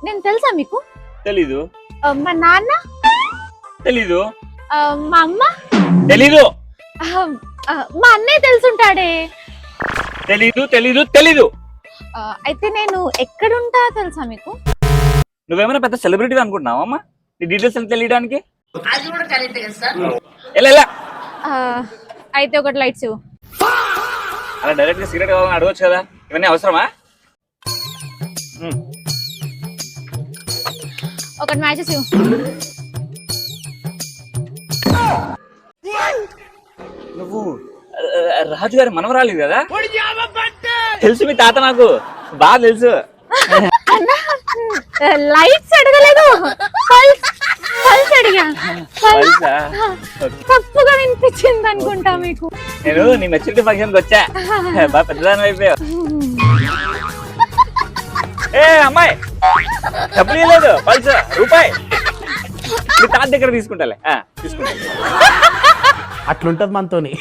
నేను తెలుసా మీకు? తెలీదు. మా నాన్న, తెలీదు. మా అమ్మ, తెలీదు. మా అన్నయ్య తెలుసుంటాడే. తెలీదు తెలీదు తెలీదు. అయితే నేను ఎక్కడుంటా తెలుసా మీకు? నువ్వేమైనా పెద్ద సెలబ్రిటీ అనుకుంటున్నావా అమ్మా నీ డీటెయిల్స్ అని తెలియడానికి? అయితే ఒకటి లైట్స్ ఇవ్వు. అలా డైరెక్ట్ గా సిగరెట్ కావాలని అడగచ్చు కదా, ఇవన్నీ అవసరమా? ఒకటి మ్యాచెస్ ఇవ్వు. నువ్వు రాజు గారి మనవరాలి కదా? తెలుసు, మీ తాత నాకు బాగా తెలుసు. లైట్స్ అడగలేదు, పల్స్ అడిగా. తప్పుగా వినిపించింది అనుకుంటా మీకు. నేను నీ మెచ్యూరిటీ ఫంక్షన్ కి వచ్చా, బాగా పెద్దదాని అయిపోయావు. ఏ అమ్మాయి, డబ్బులు లేదు, పల్స్ రూపాయి మీ తాత దగ్గర తీసుకుంటాలే. తీసుకుంటా. అట్లుంటది మనతోని.